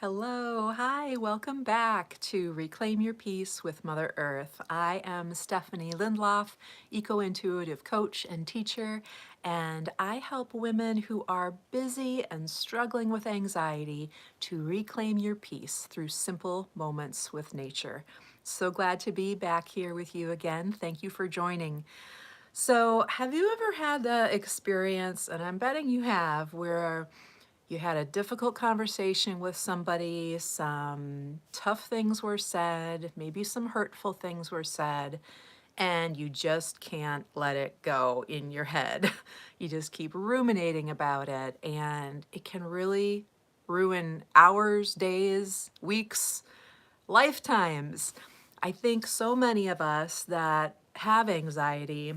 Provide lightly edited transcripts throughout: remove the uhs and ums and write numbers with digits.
Hello, hi, welcome back to Reclaim Your Peace with Mother Earth. I am Stephanie Lindloff, eco-intuitive coach and teacher, and I help women who are busy and struggling with anxiety to reclaim your peace through simple moments with nature. So glad to be back here with you again. Thank you for joining. So, have you ever had the experience, and I'm betting you have, where you had a difficult conversation with somebody, some tough things were said, maybe some hurtful things were said, and you just can't let it go in your head. You just keep ruminating about it, and it can really ruin hours, days, weeks, lifetimes. I think so many of us that have anxiety,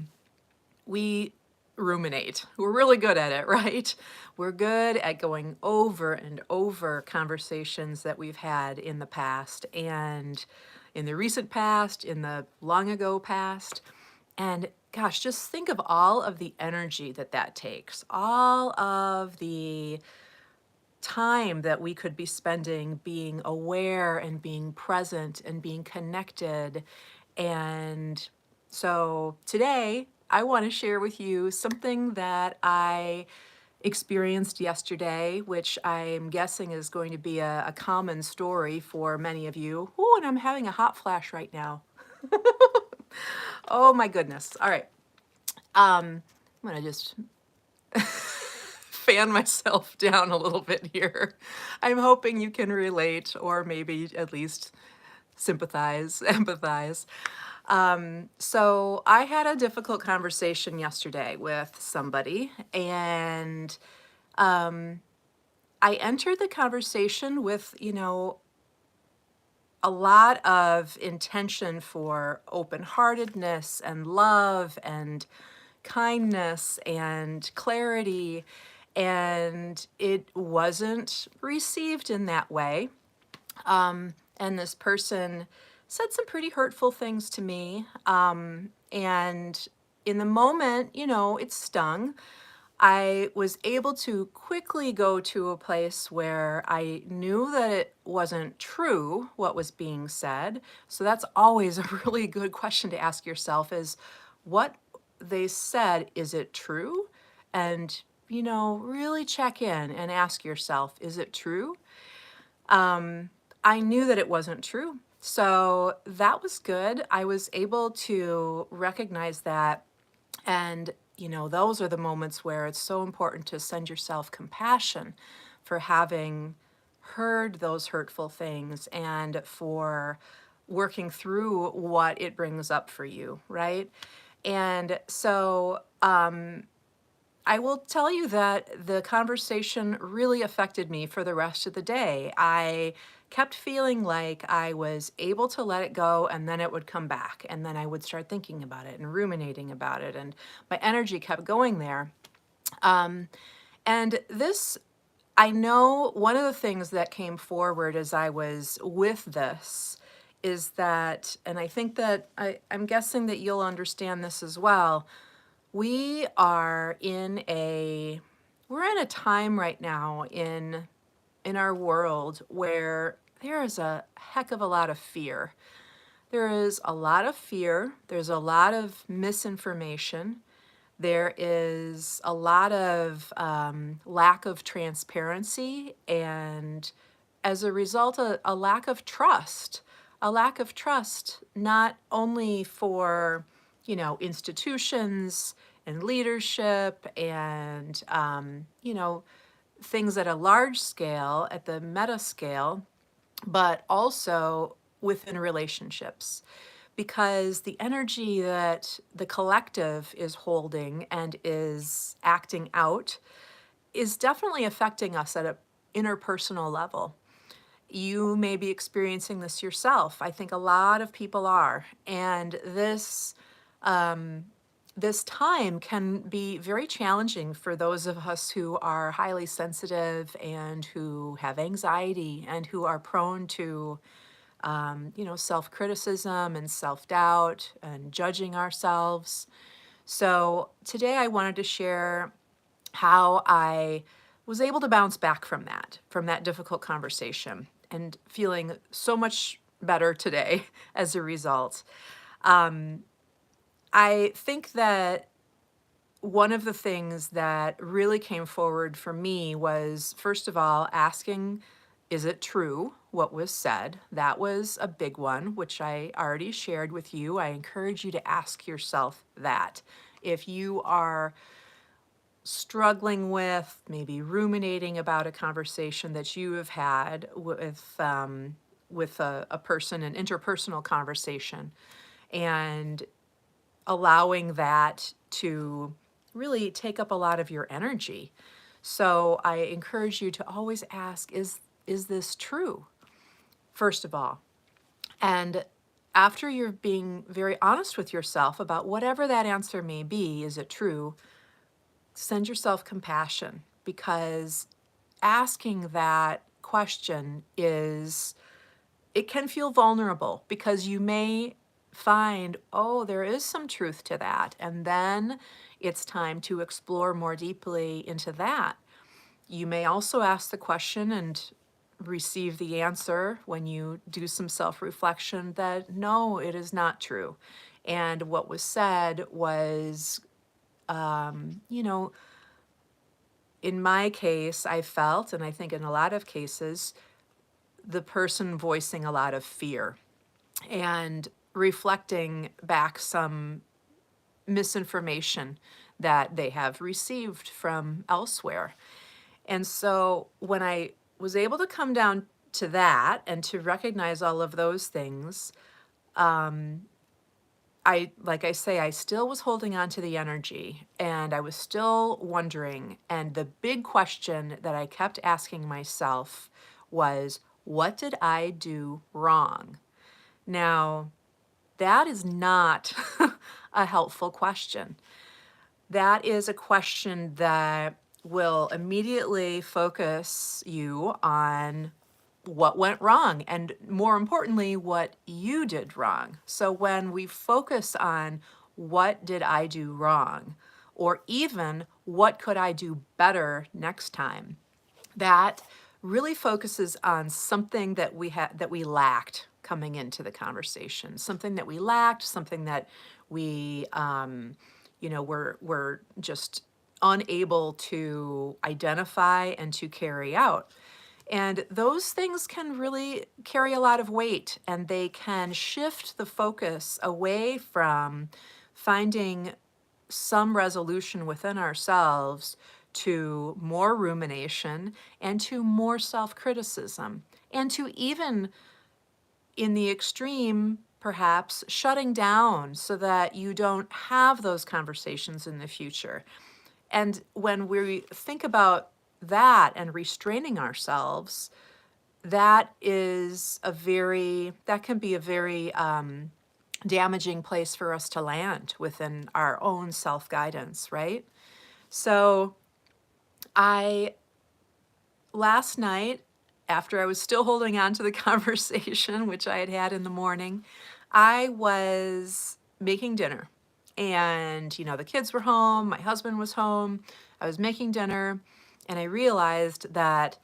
we ruminate. We're really good at it, right? We're good at going over and over conversations that we've had in the past and in the recent past, in the long ago past. And gosh, just think of all of the energy that that takes, all of the time that we could be spending being aware and being present and being connected. And so today, I want to share with you something that I experienced yesterday, which I'm guessing is going to be a common story for many of you. Oh, and I'm having a hot flash right now. Oh my goodness. All right. I'm going to just fan myself down a little bit here. I'm hoping you can relate or maybe at least sympathize, empathize. So I had a difficult conversation yesterday with somebody, and I entered the conversation with, a lot of intention for open-heartedness and love and kindness and clarity, and it wasn't received in that way. And this person said some pretty hurtful things to me. And in the moment, it stung. I was able to quickly go to a place where I knew that it wasn't true what was being said. So that's always a really good question to ask yourself is what they said, is it true? And, really check in and ask yourself, is it true? I knew that it wasn't true. So that was good. I was able to recognize that. And, those are the moments where it's so important to send yourself compassion for having heard those hurtful things and for working through what it brings up for you, right? And so, I will tell you that the conversation really affected me for the rest of the day. I kept feeling like I was able to let it go and then it would come back. And then I would start thinking about it and ruminating about it. And my energy kept going there. And this, I know one of the things that came forward as I was with this is that, and I think that I'm guessing that you'll understand this as well, we are in a we're in a time right now in our world where there is a heck of a lot of fear. There is a lot of fear, there's a lot of misinformation, there is a lot of lack of transparency, and as a result, a lack of trust. A lack of trust not only for, institutions and leadership and, things at a large scale, at the meta scale, but also within relationships, because the energy that the collective is holding and is acting out is definitely affecting us at an interpersonal level. You may be experiencing this yourself. I think a lot of people are. And this time can be very challenging for those of us who are highly sensitive and who have anxiety and who are prone to self-criticism and self-doubt and judging ourselves. So today I wanted to share how I was able to bounce back from that difficult conversation, and feeling so much better today as a result. Um, I think that one of the things that really came forward for me was, first of all, asking, is it true what was said? That was a big one, which I already shared with you. I encourage you to ask yourself that. If you are struggling with, maybe ruminating about a conversation that you have had with a person, an interpersonal conversation, and allowing that to really take up a lot of your energy. So I encourage you to always ask, is this true? First of all. And after you're being very honest with yourself about whatever that answer may be, is it true? Send yourself compassion, because asking that question it can feel vulnerable, because you may find, oh, there is some truth to that. And then it's time to explore more deeply into that. You may also ask the question and receive the answer when you do some self reflection that no, it is not true. And what was said was, you know, in my case, I felt, and I think in a lot of cases, the person voicing a lot of fear and reflecting back some misinformation that they have received from elsewhere. And so when I was able to come down to that and to recognize all of those things, like I say, I still was holding on to the energy, and I was still wondering. And the big question that I kept asking myself was, what did I do wrong? Now, that is not a helpful question. That is a question that will immediately focus you on what went wrong, and more importantly, what you did wrong. So when we focus on what did I do wrong, or even what could I do better next time, that really focuses on something that we lacked coming into the conversation, something that we lacked, something that we were just unable to identify and to carry out. And those things can really carry a lot of weight, and they can shift the focus away from finding some resolution within ourselves to more rumination and to more self criticism, and to even, in the extreme, perhaps shutting down so that you don't have those conversations in the future. And when we think about that and restraining ourselves, that can be a very damaging place for us to land within our own self-guidance, right? So I, last night, after I was still holding on to the conversation, which I had had in the morning, I was making dinner. And, the kids were home, my husband was home, I was making dinner, and I realized that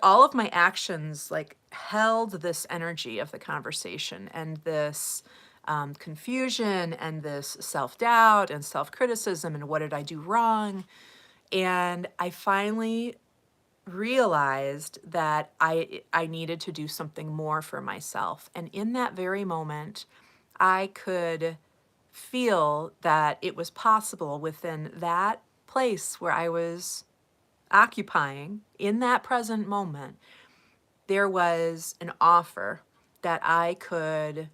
all of my actions like held this energy of the conversation, and this confusion, and this self-doubt and self-criticism, and what did I do wrong? And I finally realized that I needed to do something more for myself. And in that very moment, I could feel that it was possible within that place where I was occupying in that present moment. There was an offer that I could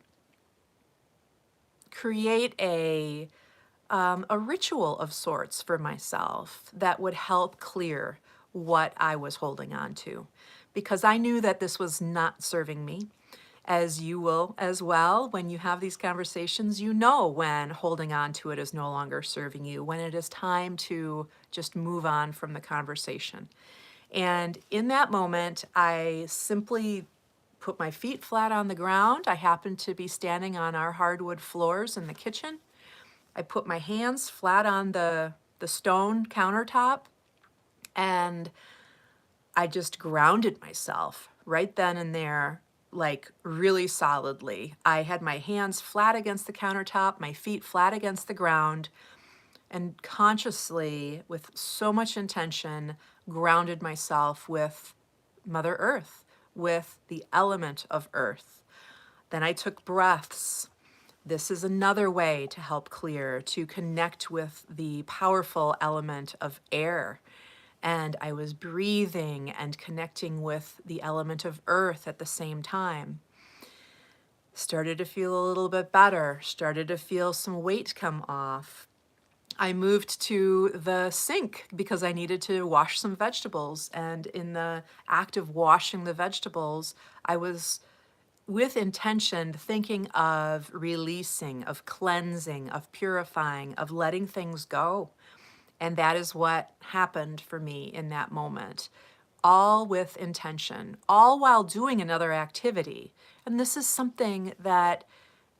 create a ritual of sorts for myself that would help clear what I was holding on to, because I knew that this was not serving me. As you will as well, when you have these conversations, when holding on to it is no longer serving you, when it is time to just move on from the conversation. And in that moment, I simply put my feet flat on the ground. I happened to be standing on our hardwood floors in the kitchen. I put my hands flat on the stone countertop, And I just grounded myself right then and there, like really solidly. I had my hands flat against the countertop, my feet flat against the ground, and consciously, with so much intention, grounded myself with Mother Earth, with the element of earth. Then I took breaths. This is another way to help clear, to connect with the powerful element of air. And I was breathing and connecting with the element of earth at the same time. Started to feel a little bit better, started to feel some weight come off. I moved to the sink because I needed to wash some vegetables. And in the act of washing the vegetables, I was with intention thinking of releasing, of cleansing, of purifying, of letting things go. And that is what happened for me in that moment, all with intention, all while doing another activity. And this is something that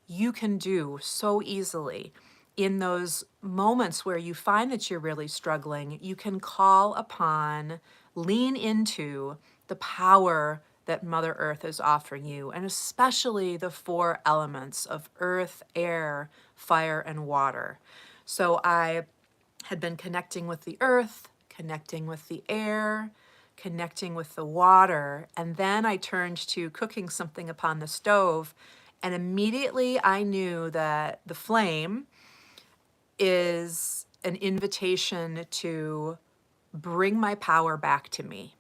you can do so easily. In those moments where you find that you're really struggling, you can call upon, lean into the power that Mother Earth is offering you, and especially the four elements of earth, air, fire, and water. So I had been connecting with the earth, connecting with the air, connecting with the water, and then I turned to cooking something upon the stove, and immediately I knew that the flame is an invitation to bring my power back to me.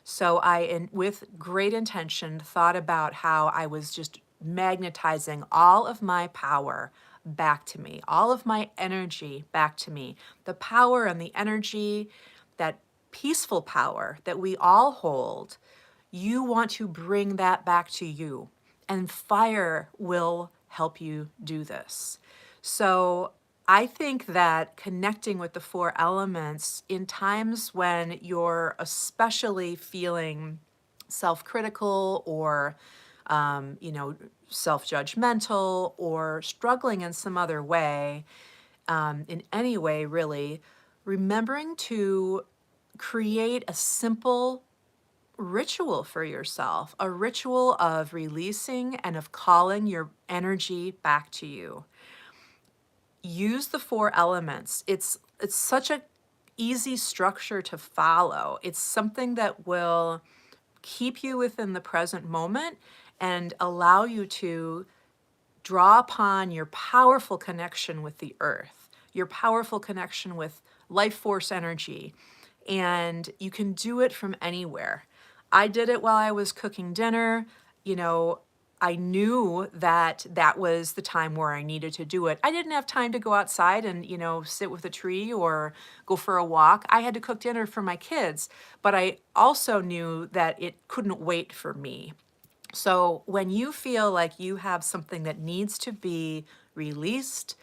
So with great intention, thought about how I was just magnetizing all of my power back to me, all of my energy back to me. The power and the energy, that peaceful power that we all hold, you want to bring that back to you. And fire will help you do this. So I think that connecting with the four elements in times when you're especially feeling self-critical or self-judgmental or struggling in some other way, in any way really, remembering to create a simple ritual for yourself, a ritual of releasing and of calling your energy back to you. Use the four elements. It's such a easy structure to follow. It's something that will keep you within the present moment and allow you to draw upon your powerful connection with the earth, your powerful connection with life force energy, and you can do it from anywhere. I did it while I was cooking dinner. You know, I knew that that was the time where I needed to do it. I didn't have time to go outside and, sit with a tree or go for a walk. I had to cook dinner for my kids, but I also knew that it couldn't wait for me. So when you feel like you have something that needs to be released,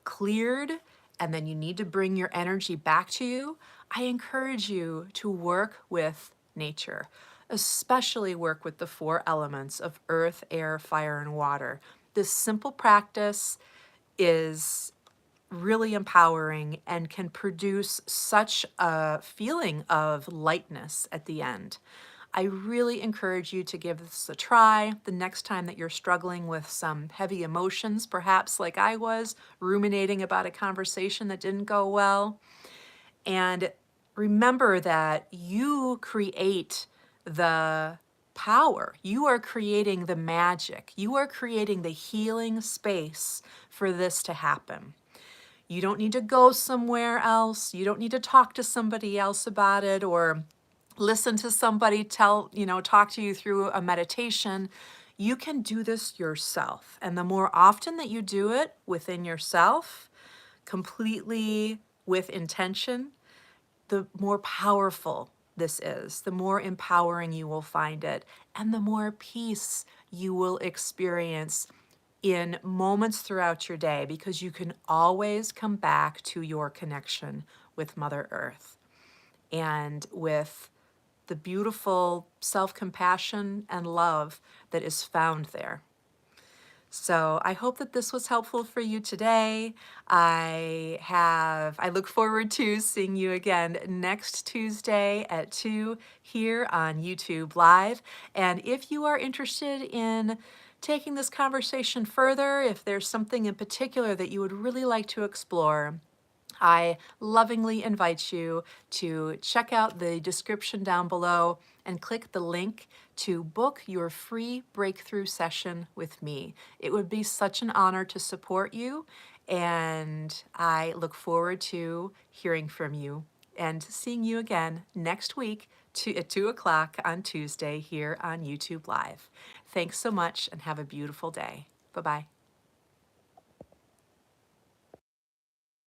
cleared, and then you need to bring your energy back to you, I encourage you to work with nature, especially work with the four elements of earth, air, fire, and water. This simple practice is really empowering and can produce such a feeling of lightness at the end. I really encourage you to give this a try the next time that you're struggling with some heavy emotions, perhaps like I was, ruminating about a conversation that didn't go well. And remember that you create the power. You are creating the magic. You are creating the healing space for this to happen. You don't need to go somewhere else. You don't need to talk to somebody else about it or listen to somebody talk to you through a meditation. You can do this yourself. And the more often that you do it within yourself, completely with intention, the more powerful this is, the more empowering you will find it, and the more peace you will experience in moments throughout your day, because you can always come back to your connection with Mother Earth and with the beautiful self-compassion and love that is found there. So I hope that this was helpful for you today. I look forward to seeing you again next Tuesday at 2 here on YouTube Live. And if you are interested in taking this conversation further, if there's something in particular that you would really like to explore, I lovingly invite you to check out the description down below and click the link to book your free breakthrough session with me. It would be such an honor to support you, and I look forward to hearing from you and seeing you again next week at 2 o'clock on Tuesday here on YouTube Live. Thanks so much and have a beautiful day. Bye-bye.